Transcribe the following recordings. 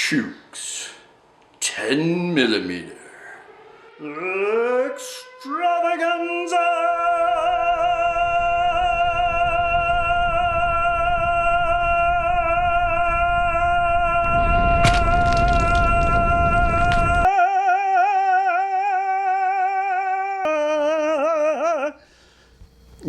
Chuke's 10mm extravaganza.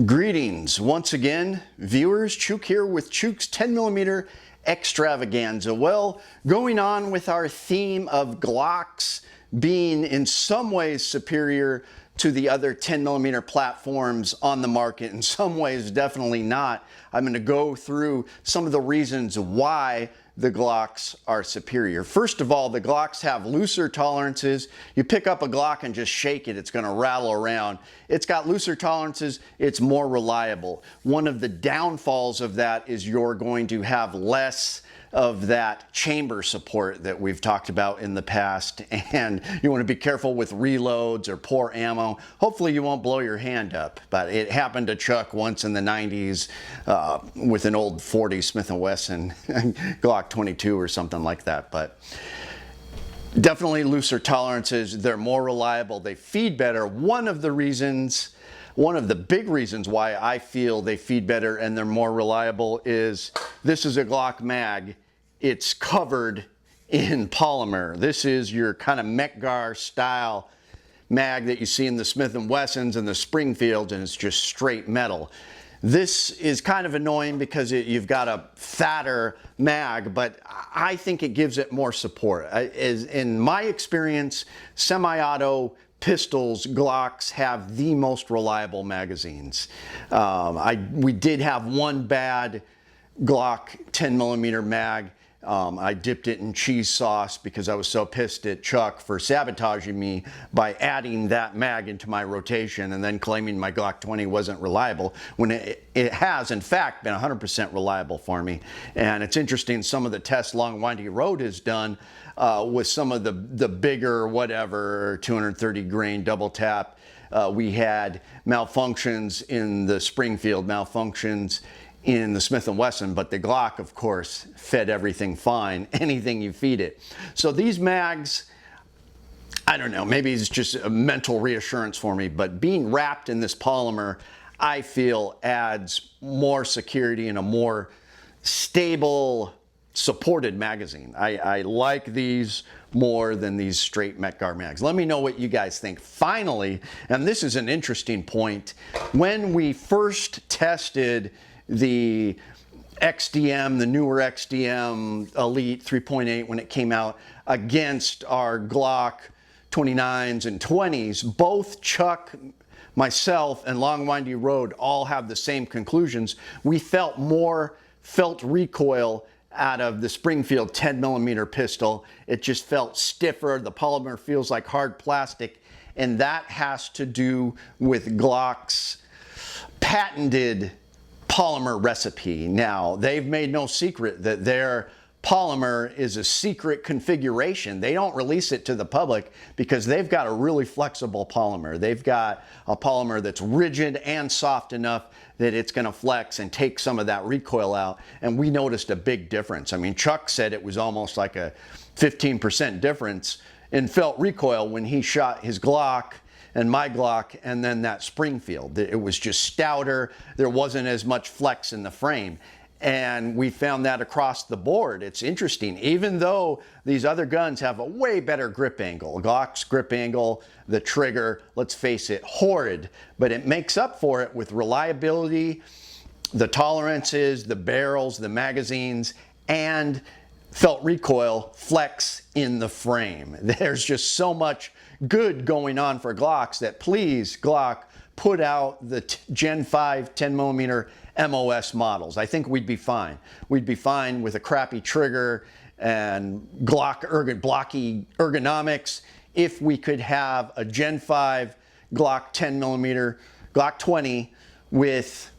Greetings once again, viewers. Chuke here with Chuke's 10mm extravaganza. Well, going on with our theme of Glocks being in some ways superior to the other 10mm platforms on the market, in some ways definitely not. I'm going to go through some of the reasons why the Glocks are superior. First of all, the Glocks have looser tolerances. You pick up a Glock and just shake it, it's going to rattle around. It's got looser tolerances, it's more reliable. One of the downfalls of that is you're going to have less of that chamber support that we've talked about in the past, and you want to be careful with reloads or poor ammo. Hopefully you won't blow your hand up, but it happened to Chuck once in the 90s with an old 40 Smith & Wesson Glock 22 or something like that. But definitely looser tolerances, they're more reliable, they feed better. One of the big reasons why I feel they feed better and they're more reliable is this is a Glock mag. It's covered in polymer. This is your kind of mech style mag that you see in the Smith & Wessons and the Springfields, and it's just straight metal. This is kind of annoying because you've got a fatter mag, but I think it gives it more support. In my experience, semi-auto pistols, Glocks have the most reliable magazines. We did have one bad Glock 10mm mag. I dipped it in cheese sauce because I was so pissed at Chuck for sabotaging me by adding that mag into my rotation and then claiming my Glock 20 wasn't reliable, when it has in fact been 100% reliable for me. And it's interesting, some of the tests Long Windy Road has done with some of the bigger whatever 230 grain double tap. We had malfunctions in the Springfield, malfunctions in the Smith & Wesson, but the Glock, of course, fed everything fine, anything you feed it. So these mags, I don't know, maybe it's just a mental reassurance for me, but being wrapped in this polymer, I feel adds more security and a more stable, supported magazine. I like these more than these straight Metgar mags. Let me know what you guys think. Finally, and this is an interesting point, when we first tested the XDM, the newer XDM Elite 3.8 when it came out against our Glock 29s and 20s, both Chuck, myself, and Long Windy Road all have the same conclusions. We felt more felt recoil out of the Springfield 10mm pistol. It just felt stiffer. The polymer feels like hard plastic, and that has to do with Glock's patented polymer recipe. Now, they've made no secret that their polymer is a secret configuration. They don't release it to the public because they've got a really flexible polymer. They've got a polymer that's rigid and soft enough that it's going to flex and take some of that recoil out. And we noticed a big difference. I mean, Chuck said it was almost like a 15% difference in felt recoil when he shot his Glock and my Glock and then that Springfield. It was just stouter. There wasn't as much flex in the frame. And we found that across the board. It's interesting, even though these other guns have a way better grip angle. Glock's grip angle, the trigger, let's face it, horrid, but it makes up for it with reliability, the tolerances, the barrels, the magazines, and felt recoil, flex in the frame. There's just so much good going on for Glocks that please, Glock, put out the Gen 5 10mm MOS models. I think we'd be fine. We'd be fine with a crappy trigger and Glock blocky ergonomics if we could have a Gen 5 Glock 10mm, Glock 20 with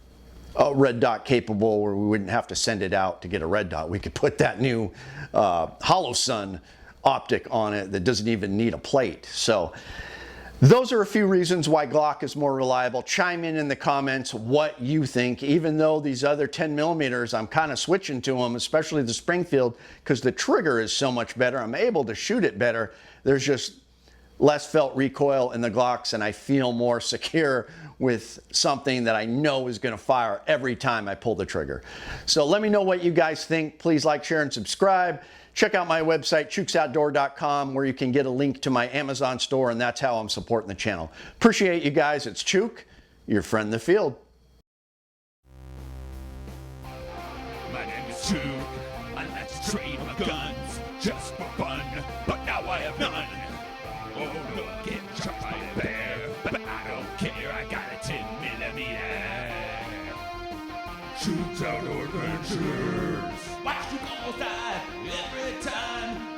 a red dot capable, where we wouldn't have to send it out to get a red dot. We could put that new Hollow Sun optic on it that doesn't even need a plate. So Those are a few reasons why Glock is more reliable. Chime in the comments what you think. Even though these other 10 millimeters, I'm kind of switching to them, especially the Springfield, because the trigger is so much better. I'm able to shoot it better. There's just less felt recoil in the Glocks, and I feel more secure with something that I know is going to fire every time I pull the trigger. So let me know what you guys think. Please like, share, and subscribe. Check out my website, chukesoutdoor.com, where you can get a link to my Amazon store, and that's how I'm supporting the channel. Appreciate you guys. It's Chuke, your friend in the field. My name is Chuke. I like to trade my guns just for fun, but now I have none. Oh, look, get shot by a bear, but I don't care. I got a 10mm. Chuke's Outdoor Adventures. Watch you all die every time.